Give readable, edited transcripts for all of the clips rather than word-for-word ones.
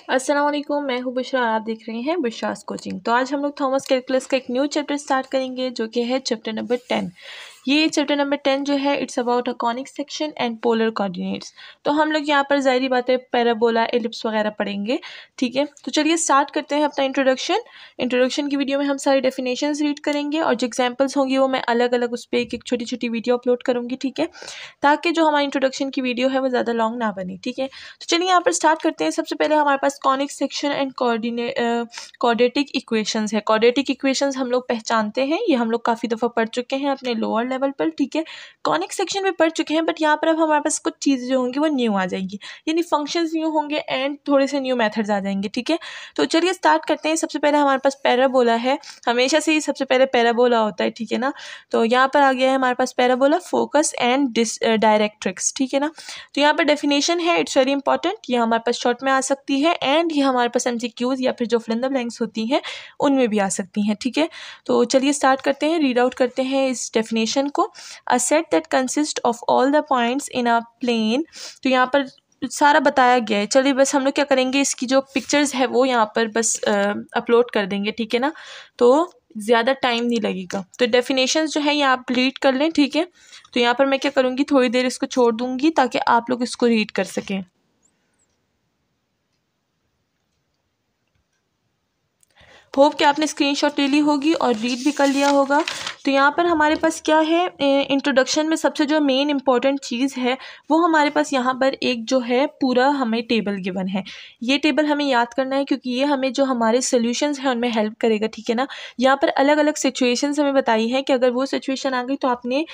अस्सलाम वालेकुम, मैं हूँ बुशरा और आप देख रहे हैं बुशरास कोचिंग। तो आज हम लोग थॉमस कैलकुलस का एक न्यू चैप्टर स्टार्ट करेंगे जो कि है चैप्टर नंबर 10। ये चैप्टर नंबर 10 जो है it's about a conic section and polar coordinates. तो हम लोग यहाँ पर ज़ाहिरी बात है पैराबोला, एलिप्स वगैरह पढ़ेंगे। ठीक है, तो चलिए स्टार्ट करते हैं अपना इंट्रोडक्शन की वीडियो में हम सारी डेफिनेशंस रीड करेंगे और जो एग्जाम्पल्स होंगी वो मैं अलग अलग उस पर एक छोटी छोटी वीडियो अपलोड करूँगी। ठीक है, ताकि जो हमारी इंट्रोडक्शन की वीडियो है वो ज़्यादा लॉन्ग ना बने। ठीक है, तो चलिए यहाँ पर स्टार्ट करते हैं। सबसे पहले हमारे पास conic section and quadratic equations है। क्वाड्रेटिक इक्वेशंस हम लोग पहचानते हैं, ये हम लोग काफ़ी दफ़ा पढ़ चुके हैं अपने लोअर लेवल पर। ठीक है, कॉनिक सेक्शन में पढ़ चुके हैं, बट यहाँ पर अब हमारे पास कुछ चीज़ें जो होंगी वो न्यू आ जाएंगी, यानी फंक्शंस न्यू होंगे एंड थोड़े से न्यू मेथड्स आ जाएंगे। ठीक है, तो चलिए स्टार्ट करते हैं। सबसे पहले हमारे पास पैराबोला है, हमेशा से ही सबसे पहले पैराबोला होता है। ठीक है ना, तो यहाँ पर आ गया है हमारे पास पैराबोला, फोकस एंड डायरेक्ट्रिक्स। ठीक है ना, तो यहाँ पर डेफिनेशन है, इट्स वेरी इंपॉर्टेंट, ये हमारे पास शॉर्ट में आ सकती है एंड ये हमारे पास एमसीक्यूज या फिर जो फिल इन द ब्लैंक्स होती हैं उनमें भी आ सकती हैं। ठीक है, तो चलिए स्टार्ट करते हैं, रीड आउट करते हैं इस डेफिनेशन को। A set that consist of all the points in a plane. तो यहाँ पर सारा बताया गया है। चलिए बस हम लोग क्या करेंगे, इसकी जो पिक्चर्स है वो यहाँ पर बस अपलोड कर देंगे। ठीक है ना, तो ज़्यादा टाइम नहीं लगेगा। तो डेफिनेशंस जो है ये आप रीड कर लें। ठीक है, तो यहाँ पर मैं क्या करूँगी, थोड़ी देर इसको छोड़ दूँगी ताकि आप लोग इसको रीड कर सकें। होप कि आपने स्क्रीनशॉट ले ली होगी और रीड भी कर लिया होगा। तो यहाँ पर हमारे पास क्या है, इंट्रोडक्शन में सबसे जो मेन इंपॉर्टेंट चीज़ है वो हमारे पास यहाँ पर एक जो है पूरा हमें टेबल गिवन है। ये टेबल हमें याद करना है क्योंकि ये हमें जो हमारे सोल्यूशंस हैं उनमें हेल्प करेगा। ठीक है ना, यहाँ पर अलग अलग सिचुएशंस हमें बताई है कि अगर वो सिचुएशन आ गई तो आपने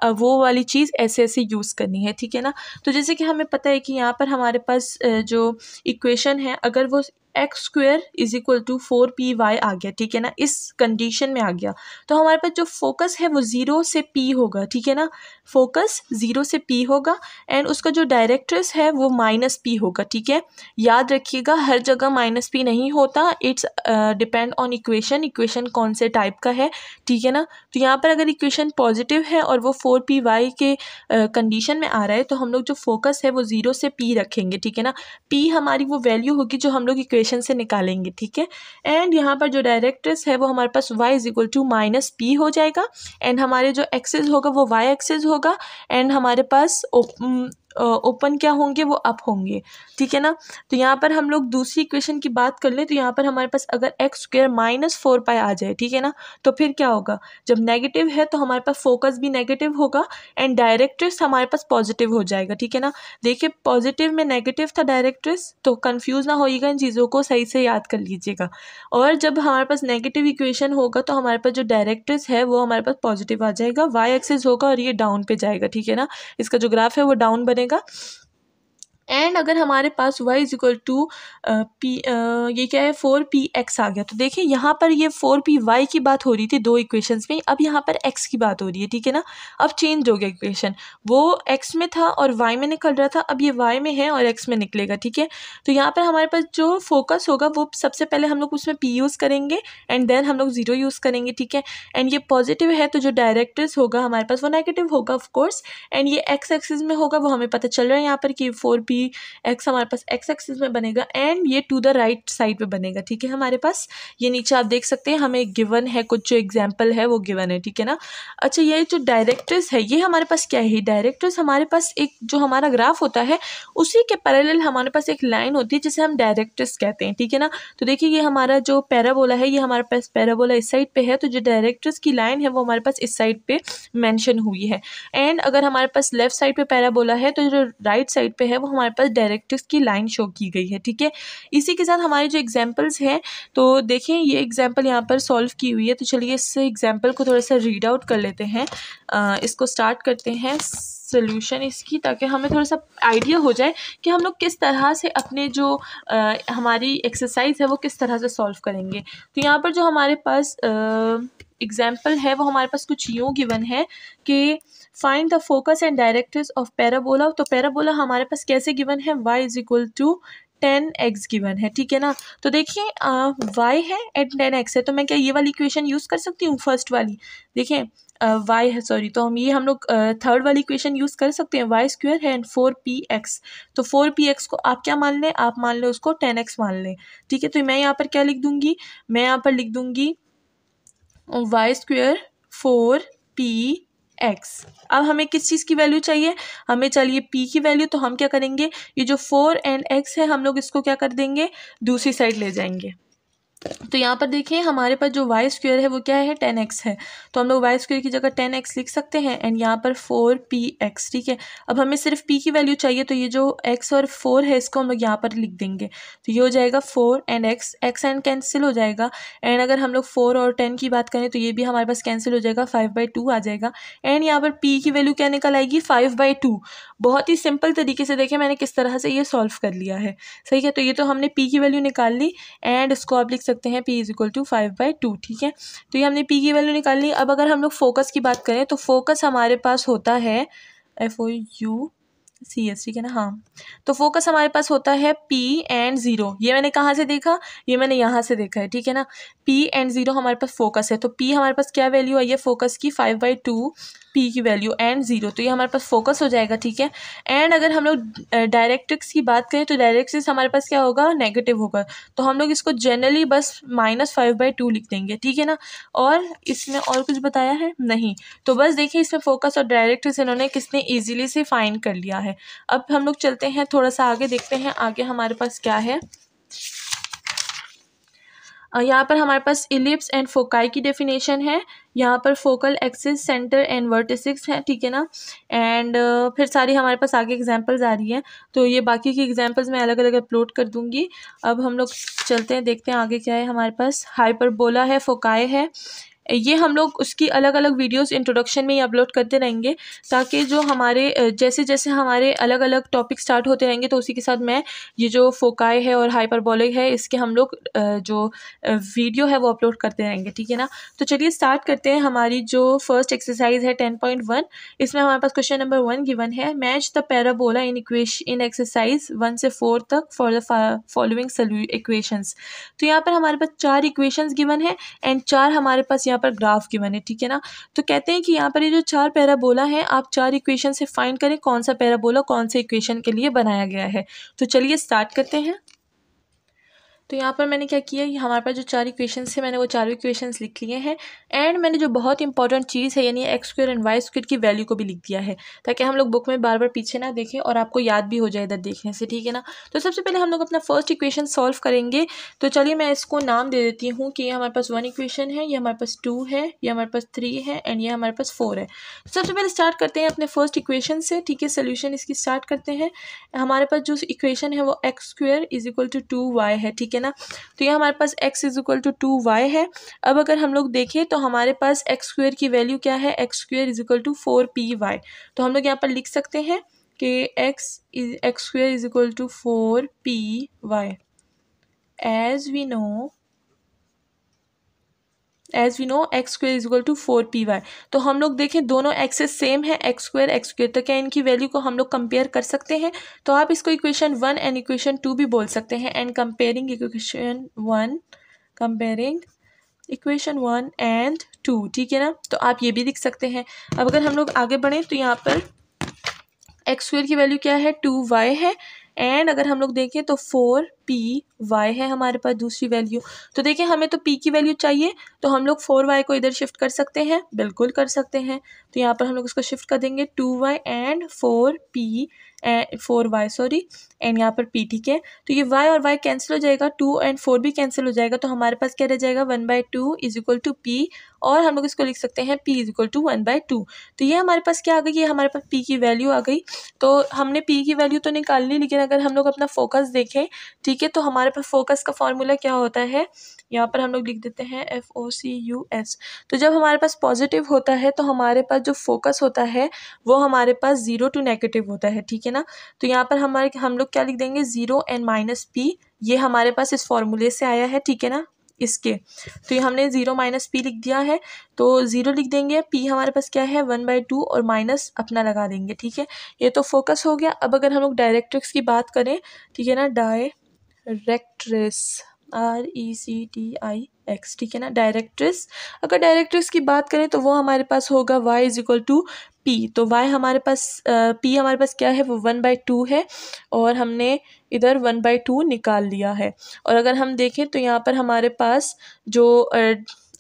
वो वाली चीज़ ऐसे ऐसे यूज़ करनी है। ठीक है ना, तो जैसे कि हमें पता है कि यहाँ पर हमारे पास जो इक्वेशन है, अगर वो x square is equal to 4py आ गया। ठीक है ना, इस कंडीशन में आ गया तो हमारे पास जो फोकस है वो 0 से p होगा। ठीक है ना, फोकस 0 से p होगा एंड उसका जो डायरेक्ट्रिक्स है वो -p होगा। ठीक है, याद रखिएगा हर जगह -p नहीं होता, इट्स डिपेंड ऑन इक्वेशन कौन से टाइप का है। ठीक है ना, तो यहाँ पर अगर इक्वेशन पॉजिटिव है और वो 4py के कंडीशन में आ रहा है तो हम लोग जो फोकस है वो 0 से p रखेंगे। ठीक है ना, p हमारी वो वैल्यू होगी जो हम लोग इक्वेशन से निकालेंगे। ठीक है, एंड यहाँ पर जो डायरेक्ट्रिक्स है वो हमारे पास y is equal to -p हो जाएगा एंड हमारे जो एक्सिस होगा वो y एक्सिस होगा एंड हमारे पास ओपन क्या होंगे, वो अप होंगे। ठीक है ना, तो यहाँ पर हम लोग दूसरी इक्वेशन की बात कर लें तो यहाँ पर हमारे पास अगर एक्स स्क्वेयर -4py आ जाए, ठीक है ना, तो फिर क्या होगा, जब नेगेटिव है तो हमारे पास फोकस भी नेगेटिव होगा एंड डायरेक्ट्रिक्स हमारे पास पॉजिटिव हो जाएगा। ठीक है ना, देखिए पॉजिटिव में नेगेटिव था डायरेक्ट्रिक्स, तो कंफ्यूज ना होइएगा, इन चीज़ों को सही से याद कर लीजिएगा। और जब हमारे पास नेगेटिव इक्वेशन होगा तो हमारे पास जो डायरेक्ट्रिक्स है वो हमारे पास पॉजिटिव आ जाएगा, वाई एक्सिस होगा और ये डाउन पे जाएगा। ठीक है ना, इसका जो ग्राफ है वो डाउन बनेगा। एंड अगर हमारे पास y is equal to p, ये क्या है 4px आ गया, तो देखिए यहाँ पर ये 4py की बात हो रही थी दो इक्वेशंस में, अब यहाँ पर x की बात हो रही है। ठीक है ना, अब चेंज हो गया इक्वेशन, वो x में था और y में निकल रहा था, अब ये y में है और x में निकलेगा। ठीक है, तो यहाँ पर हमारे पास जो फोकस होगा वो सबसे पहले हम लोग उसमें p यूज़ करेंगे एंड देन हम लोग 0 यूज़ करेंगे। ठीक है, एंड ये पॉजिटिव है तो जो डायरेक्ट्रिक्स होगा हमारे पास वो नेगेटिव होगा ऑफकोर्स, एंड ये x एक्सिस में होगा, वो हमें पता चल रहा है यहाँ पर कि 4px हमारे पास x एक्सिस में बनेगा एंड ये टू द राइट साइड पे बनेगा। ठीक है, हमारे पास ये नीचे आप देख सकते हैं हमें गिवन है, कुछ जो एग्जाम्पल है वो गिवन है। ठीक है ना, अच्छा ये जो डायरेक्ट्रिक्स है ये हमारे पास क्या है, डायरेक्ट्रिक्स हमारे पास एक जो हमारा ग्राफ होता है उसी के पैरेलल हमारे पास एक लाइन होती है जिसे हम डायरेक्ट्रिक्स कहते हैं। ठीक है ना, तो देखिए ये हमारा जो पैराबोला है, ये हमारे पास पैराबोला इस साइड पे है, तो जो डायरेक्ट्रिक्स की लाइन है वो हमारे पास इस साइड पे मेंशन हुई है एंड अगर हमारे पास लेफ्ट साइड पे पैराबोला है तो जो राइट साइड पे है वो हमारे पास डायरेक्ट्रिक्स की लाइन शो की गई है। ठीक है, इसी के साथ हमारे जो एग्जांपल्स हैं, तो देखें ये एग्जांपल यहाँ पर सॉल्व की हुई है, तो चलिए इस एग्जांपल को थोड़ा सा रीड आउट कर लेते हैं। इसको स्टार्ट करते हैं सोल्यूशन इसकी, ताकि हमें थोड़ा सा आइडिया हो जाए कि हम लोग किस तरह से अपने जो हमारी एक्सरसाइज है वो किस तरह से सॉल्व करेंगे। तो यहाँ पर जो हमारे पास एग्जाम्पल है वो हमारे पास कुछ यूँ गिवन है कि find the focus and directrix of parabola. तो पैराबोला हमारे पास कैसे गिवन है, y is equal to 10x given है। ठीक है ना, तो देखिए y है एंड 10x है, तो मैं क्या ये वाली इक्वेशन यूज़ कर सकती हूँ फर्स्ट वाली, देखिए वाई है, सॉरी, तो हम लोग थर्ड वाली इक्वेशन यूज़ कर सकते हैं। वाई स्क्वायर है एंड 4px, तो 4px को आप क्या मान लें, आप मान लें उसको 10x मान लें, ठीक है। तो मैं यहाँ पर क्या लिख दूँगी, मैं यहाँ पर लिख दूँगी वाई स्क्वायर 4px। अब हमें किस चीज़ की वैल्यू चाहिए, हमें चाहिए p की वैल्यू, तो हम क्या करेंगे, ये जो 4 एंड x है हम लोग इसको क्या कर देंगे, दूसरी साइड ले जाएंगे। तो यहाँ पर देखिए हमारे पास जो वाई स्क्वायर है वो क्या है, 10x है, तो हम लोग वाई स्क्वायर की जगह 10x लिख सकते हैं एंड यहाँ पर 4px, ठीक है। अब हमें सिर्फ p की वैल्यू चाहिए, तो ये जो x और 4 है इसको हम लोग यहाँ पर लिख देंगे, तो ये हो जाएगा 4 एंड x एंड कैंसिल हो जाएगा। एंड अगर हम लोग 4 और 10 की बात करें तो ये भी हमारे पास कैंसिल हो जाएगा, 5/2 आ जाएगा। एंड यहाँ पर p की वैल्यू क्या निकल आएगी, 5/2। बहुत ही सिंपल तरीके से देखें मैंने किस तरह से ये सॉल्व कर लिया है, सही है। तो ये तो हमने p की वैल्यू निकाल ली एंड इसको आप लिख सकते हैं p = 5/2, ठीक है। तो ये हमने p की वैल्यू निकाल ली। अब अगर हम लोग फोकस की बात करें तो फोकस हमारे पास होता है FOUCS, ठीक है ना, हाँ। तो फोकस हमारे पास होता है p एंड 0, ये मैंने कहाँ से देखा, ये मैंने यहाँ से देखा है, ठीक है ना। p एंड 0 हमारे पास फोकस है, तो p हमारे पास क्या वैल्यू आई है फोकस की, 5/2 p की वैल्यू एंड 0, तो ये हमारे पास फोकस हो जाएगा, ठीक है। एंड अगर हम लोग डायरेक्ट्रिक्स की बात करें तो डायरेक्ट्रिक्स हमारे पास क्या होगा, नेगेटिव होगा, तो हम लोग इसको जनरली बस -5/2 लिख देंगे, ठीक है ना। और इसमें और कुछ बताया है नहीं, तो बस देखिए इसमें फोकस और डायरेक्ट्रिक्स इन्होंने किसने ईजिली से फाइंड कर लिया है। अब हम लोग चलते हैं थोड़ा सा आगे, देखते हैं आगे हमारे पास क्या है। यहाँ पर हमारे पास इलिप्स एंड फोकाई की डेफिनेशन है, यहाँ पर focal axis, centre and vertices है, ठीक है ना। एंड फिर सारी हमारे पास आगे एग्जांपल्स आ रही हैं, तो ये बाकी की एग्जांपल्स मैं अलग अलग अपलोड कर दूंगी। अब हम लोग चलते हैं, देखते हैं आगे क्या है हमारे पास। हाइपरबोला है, फोकाई है, ये हम लोग उसकी अलग अलग वीडियोस इंट्रोडक्शन में ही अपलोड करते रहेंगे, ताकि जो हमारे जैसे जैसे हमारे अलग अलग टॉपिक स्टार्ट होते रहेंगे तो उसी के साथ मैं ये जो फोकाई है और हाइपरबोलिक है इसके हम लोग जो वीडियो है वो अपलोड करते रहेंगे, ठीक है ना। तो चलिए स्टार्ट करते हैं। हमारी जो फर्स्ट एक्सरसाइज है 10.1, इसमें हमारे पास क्वेश्चन नंबर 1 गिवन है, match the parabola in exercise 1 से 4 तक फॉर द फॉलोइंग इक्वेशंस। तो यहाँ पर हमारे पास 4 इक्वेशंस गिवन है एंड 4 हमारे पास यहाँ पर ग्राफ गिवन है, ठीक है ना। तो कहते हैं कि यहाँ पर ये जो 4 पैराबोला है, आप 4 इक्वेशन से फाइंड करें कौन सा पैराबोला कौन से इक्वेशन के लिए बनाया गया है। तो चलिए स्टार्ट करते हैं। तो यहाँ पर मैंने क्या किया, हमारे पास जो 4 इक्वेशंस है मैंने वो 4 इक्वेशंस लिख लिए हैं एंड मैंने जो बहुत इंपॉर्टेंट चीज़ है यानी x² एंड y² की वैल्यू को भी लिख दिया है, ताकि हम लोग बुक में बार बार पीछे ना देखें और आपको याद भी हो जाए इधर देखने से, ठीक है ना। तो सबसे पहले हम लोग अपना फर्स्ट इक्वेशन सॉल्व करेंगे। तो चलिए मैं इसको नाम दे देती हूँ कि ये हमारे पास 1 इक्वेशन है, ये हमारे पास 2 है, ये हमारे पास 3 है एंड ये हमारे पास 4 है। सबसे पहले स्टार्ट करते हैं अपने फर्स्ट इक्वेशन से, ठीक है। सोल्यूशन इसकी स्टार्ट करते हैं। हमारे पास जो इक्वेशन है वो x² = 2y है, ठीक है ना। तो हमारे पास x = 2y है। अब अगर हम लोग देखें तो हमारे पास x² की वैल्यू क्या है, x² = 4py। तो हम लोग यहाँ पर लिख सकते हैं कि x² = 4py। as we know x² = 4py। तो हम लोग देखें दोनों एक्सेस सेम है, x², तो क्या इनकी वैल्यू को हम लोग कंपेयर कर सकते हैं। तो आप इसको इक्वेशन 1 एंड इक्वेशन 2 भी बोल सकते हैं एंड कंपेयरिंग इक्वेशन 1 एंड 2, ठीक है ना। तो आप ये भी लिख सकते हैं। अब अगर हम लोग आगे बढ़ें तो यहाँ पर x² की वैल्यू क्या है, 2y है एंड अगर हम लोग देखें तो 4py है हमारे पास दूसरी वैल्यू। तो देखिए हमें तो p की वैल्यू चाहिए, तो हम लोग 4y को इधर शिफ्ट कर सकते हैं, बिल्कुल कर सकते हैं। तो यहाँ पर हम लोग इसको शिफ्ट कर देंगे 2y and 4y sorry and यहाँ पर p, ठीक है। तो ये y और y कैंसिल हो जाएगा, 2 एंड 4 भी कैंसिल हो जाएगा, तो हमारे पास क्या रह जाएगा, 1/2 = p और हम लोग इसको लिख सकते हैं p = 1/2। तो ये हमारे पास क्या आ गई, ये हमारे पास p की वैल्यू आ गई। तो हमने p की वैल्यू तो निकाल ली, लेकिन अगर हम लोग अपना फोकस देखें, ठीक है, तो हमारे पास फोकस का फॉर्मूला क्या होता है, यहाँ पर हम लोग लिख देते हैं FOCUS। तो जब हमारे पास पॉजिटिव होता है तो हमारे पास जो फोकस होता है वो हमारे पास 0 to नेगेटिव होता है, ठीक है ना। तो यहाँ पर हम लोग क्या लिख देंगे, 0 एंड -p, ये हमारे पास इस फॉर्मूले से आया है, ठीक है ना, इसके। तो ये हमने 0 - p लिख दिया है, तो 0 लिख देंगे, p हमारे पास क्या है 1/2 और माइनस अपना लगा देंगे, ठीक है। ये तो फोकस हो गया। अब अगर हम लोग डायरेक्ट्रिक्स की बात करें, ठीक है ना, डायरेक्ट्रिक्स, RECTIX, ठीक है ना। डायरेक्ट्रिक्स, अगर डायरेक्ट्रिक्स की बात करें तो वो हमारे पास होगा y is equal to P। तो y हमारे पास P हमारे पास क्या है, वो 1/2 है और हमने इधर 1/2 निकाल लिया है। और अगर हम देखें तो यहाँ पर हमारे पास जो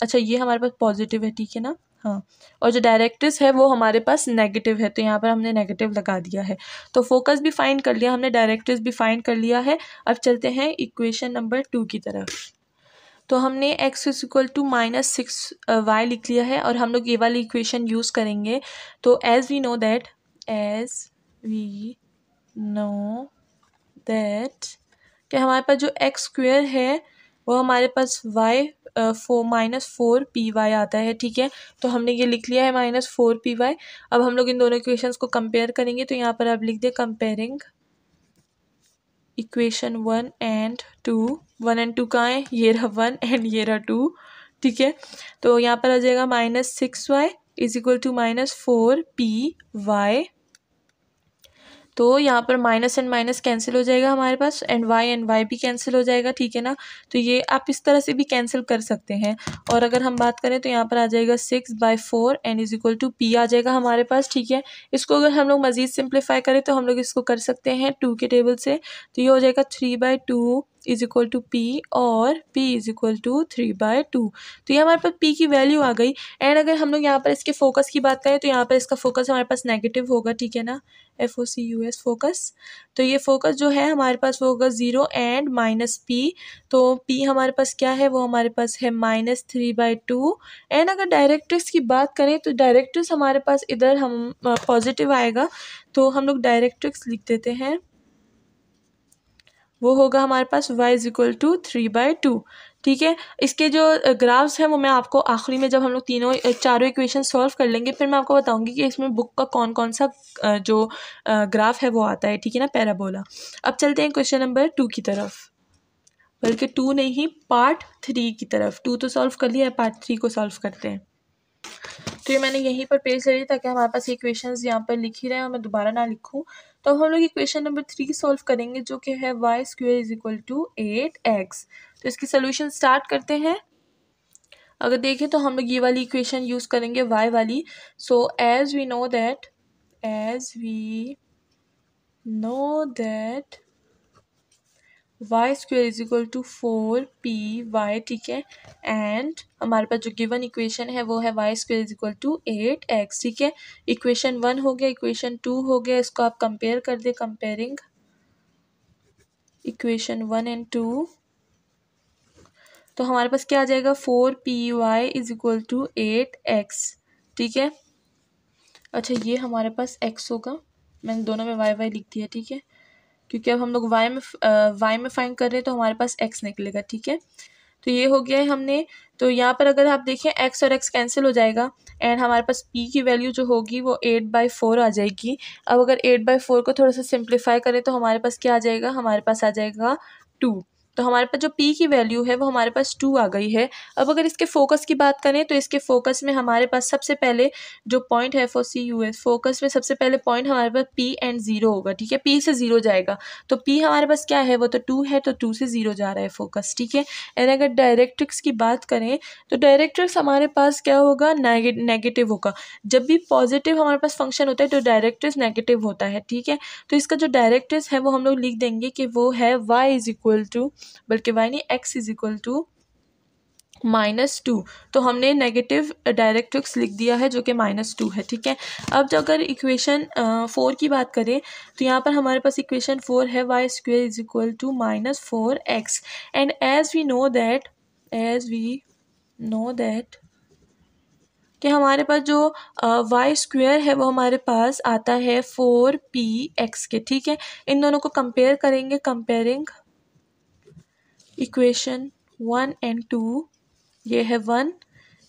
अच्छा ये हमारे पास पॉजिटिव है, ठीक है ना, हाँ, और जो डायरेक्ट्रिक्स है वो हमारे पास नेगेटिव है, तो यहाँ पर हमने नेगेटिव लगा दिया है। तो फोकस भी फाइंड कर लिया हमने, डायरेक्ट्रिक्स भी फाइंड कर लिया है। अब चलते हैं इक्वेशन नंबर 2 की तरफ। तो हमने x is equal to -6y लिख लिया है और हम लोग ये वाली इक्वेशन यूज़ करेंगे। तो एज वी नो दैट कि हमारे पास जो x स्क्वेयर है वो हमारे पास y -4py आता है, ठीक है। तो हमने ये लिख लिया है -4py। अब हम लोग इन दोनों इक्वेशंस को कंपेयर करेंगे, तो यहाँ पर आप लिख दे कंपेयरिंग इक्वेशन 1 एंड 2। 1 एंड 2 कहाँ है, ये रहा 1 एंड ये रहा 2, ठीक है। तो यहाँ पर आ जाएगा -6y is equal to -4py। तो यहाँ पर माइनस एंड माइनस कैंसिल हो जाएगा हमारे पास, एंड y भी कैंसिल हो जाएगा, ठीक है ना। तो ये आप इस तरह से भी कैंसिल कर सकते हैं। और अगर हम बात करें तो यहाँ पर आ जाएगा 6/4 n is equal to p आ जाएगा हमारे पास, ठीक है। इसको अगर हम लोग मज़ीद सिंप्लीफाई करें तो हम लोग इसको कर सकते हैं 2 के टेबल से। तो ये हो जाएगा 3/2 इज इक्वल टू p और p इज इक्वल टू 3/2। तो ये हमारे पास p की वैल्यू आ गई। एंड अगर हम लोग यहाँ पर इसके फोकस की बात करें तो यहाँ पर इसका फोकस हमारे पास नेगेटिव होगा, ठीक है ना, FOCUS फोकस। तो ये फोकस जो है हमारे पास वो होगा 0 एंड -p। तो p हमारे पास क्या है, वो हमारे पास है -3/2। एंड अगर डायरेक्ट्रिक्स की बात करें तो डायरेक्ट्रिक्स हमारे पास इधर हम पॉजिटिव आएगा, तो हम लोग डायरेक्ट्रिक्स लिख देते हैं, वो होगा हमारे पास y इज इक्वल टू 3/2, ठीक है। इसके जो ग्राफ्स हैं वो मैं आपको आखिरी में, जब हम लोग चारों इक्वेशन सॉल्व कर लेंगे, फिर मैं आपको बताऊंगी कि इसमें बुक का कौन कौन सा जो ग्राफ है वो आता है, ठीक है ना, पैराबोला। अब चलते हैं क्वेश्चन नंबर 2 की तरफ, बल्कि 2 नहीं, पार्ट 3 की तरफ। 2 तो सॉल्व कर लिया है, पार्ट 3 को सॉल्व करते हैं। तो ये मैंने यहीं पर पेज ले ली ताकि हमारे पास इक्वेशंस यहाँ पर लिख ही रहे हैं और मैं दोबारा ना लिखूँ। तो हम लोग इक्वेशन नंबर 3 सॉल्व करेंगे, जो कि है y² is equal to 8x। तो इसकी सोल्यूशन स्टार्ट करते हैं। अगर देखें तो हम लोग ये वाली इक्वेशन यूज़ करेंगे, y वाली। So as we know that y² is equal to 4py, ठीक है। एंड हमारे पास जो गिवन इक्वेशन है वो है y² is equal to 8x, ठीक है। इक्वेशन 1 हो गया, इक्वेशन 2 हो गया, इसको आप कंपेयर कर दे, कंपेयरिंग इक्वेशन 1 एंड 2। तो हमारे पास क्या आ जाएगा, 4py is equal to 8x, ठीक है। अच्छा ये हमारे पास x होगा, मैंने दोनों में y लिख दिया, ठीक है, क्योंकि अब हम लोग y में फाइंड कर रहे हैं तो हमारे पास x निकलेगा, ठीक है। तो ये हो गया है हमने। तो यहाँ पर अगर आप देखें x और x कैंसिल हो जाएगा एंड हमारे पास p की वैल्यू जो होगी वो 8/4 आ जाएगी। अब अगर 8/4 को थोड़ा सा सिंप्लीफाई करें तो हमारे पास क्या आ जाएगा, हमारे पास आ जाएगा 2। तो हमारे पास जो p की वैल्यू है वो हमारे पास 2 आ गई है। अब अगर इसके फोकस की बात करें तो इसके फोकस में हमारे पास सबसे पहले जो पॉइंट है FOCUS फोकस में सबसे पहले पॉइंट हमारे पास p एंड 0 होगा, ठीक है। p से 0 जाएगा, तो p हमारे पास क्या है, वो तो 2 है, तो 2 से 0 जा रहा है फोकस, ठीक है। एंड अगर डायरेक्ट्रिक्स की बात करें तो डायरेक्ट्रिक्स हमारे पास क्या होगा, नेगेटिव होगा। जब भी पॉजिटिव हमारे पास फंक्शन होता है तो डायरेक्ट्रिक्स नेगेटिव होता है, ठीक है। तो इसका जो डायरेक्ट्रिक्स है वो हम लोग लिख देंगे कि वो है y इज इक्वल टू, बल्कि y नहीं, x इज इक्वल टू -2। तो हमने नेगेटिव डायरेक्ट्रिक्स लिख दिया है जो कि -2 है, ठीक है। अब जो अगर इक्वेशन 4 की बात करें तो यहाँ पर हमारे पास इक्वेशन 4 है y² is equal to -4x। And as we know that कि हमारे पास जो y² है वो हमारे पास आता है 4px के, ठीक है। इन दोनों को कंपेयर करेंगे, कंपेयरिंग इक्वेशन 1 एंड 2। ये है 1,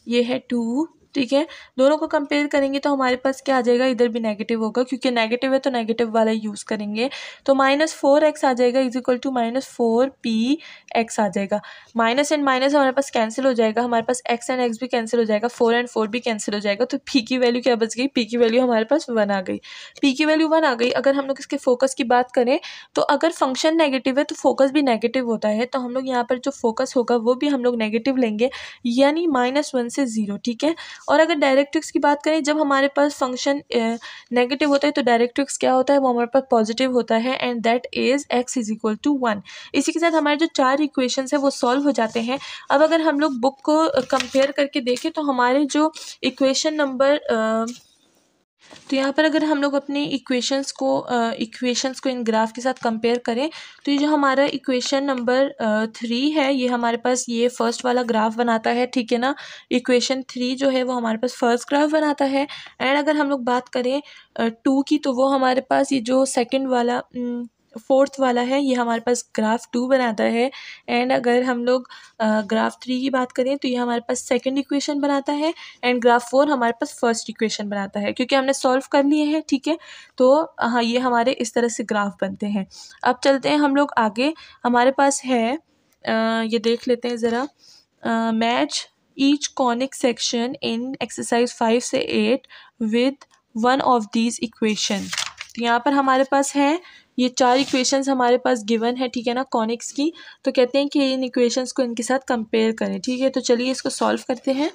ये है 2, ठीक है। दोनों को कंपेयर करेंगे तो हमारे पास क्या आ जाएगा, इधर भी नेगेटिव होगा, क्योंकि नेगेटिव है तो नेगेटिव वाला यूज़ करेंगे। तो -4x आ जाएगा इज इक्वल टू -4px आ जाएगा। माइनस एंड माइनस हमारे पास कैंसिल हो जाएगा, हमारे पास x एंड x भी कैंसिल हो जाएगा, 4 एंड 4 भी कैंसिल हो जाएगा। तो p की वैल्यू क्या बच गई, p की वैल्यू हमारे पास 1 आ गई। p की वैल्यू 1 आ गई। अगर हम लोग इसके फोकस की बात करें तो अगर फंक्शन नेगेटिव है तो फोकस भी नेगेटिव होता है, तो हम लोग यहाँ पर जो फोकस होगा वो भी हम लोग नेगेटिव लेंगे, यानी -1 से 0। ठीक है। और अगर डायरेक्ट्रिक्स की बात करें, जब हमारे पास फंक्शन नेगेटिव होता है तो डायरेक्ट्रिक्स क्या होता है, वो हमारे पास पॉजिटिव होता है, and that is x is equal to 1। इसी के साथ हमारे जो 4 इक्वेशंस है वो सॉल्व हो जाते हैं। अब अगर हम लोग बुक को कंपेयर करके देखें तो हमारे जो इक्वेशन नंबर तो यहाँ पर अगर हम लोग अपने इक्वेशंस को इन ग्राफ के साथ कंपेयर करें तो ये जो हमारा इक्वेशन नंबर 3 है, ये हमारे पास ये फर्स्ट वाला ग्राफ बनाता है। ठीक है ना। इक्वेशन 3 जो है वो हमारे पास फर्स्ट ग्राफ बनाता है। एंड अगर हम लोग बात करें 2 की, तो वो हमारे पास ये जो सेकंड वाला फोर्थ वाला है, ये हमारे पास ग्राफ 2 बनाता है। एंड अगर हम लोग ग्राफ 3 की बात करें तो ये हमारे पास सेकंड इक्वेशन बनाता है, एंड ग्राफ 4 हमारे पास फर्स्ट इक्वेशन बनाता है, क्योंकि हमने सॉल्व कर लिए हैं। ठीक है। तो हाँ, ये हमारे इस तरह से ग्राफ बनते हैं। अब चलते हैं हम लोग आगे। हमारे पास है ये देख लेते हैं ज़रा, match each conic section in exercise 5 से 8 with one of these equation. तो यहाँ पर हमारे पास है ये 4 इक्वेशंस हमारे पास गिवन है। ठीक है ना, कॉनिक्स की। तो कहते हैं कि इन इक्वेशंस को इनके साथ कंपेयर करें। ठीक है। तो चलिए इसको सॉल्व करते हैं।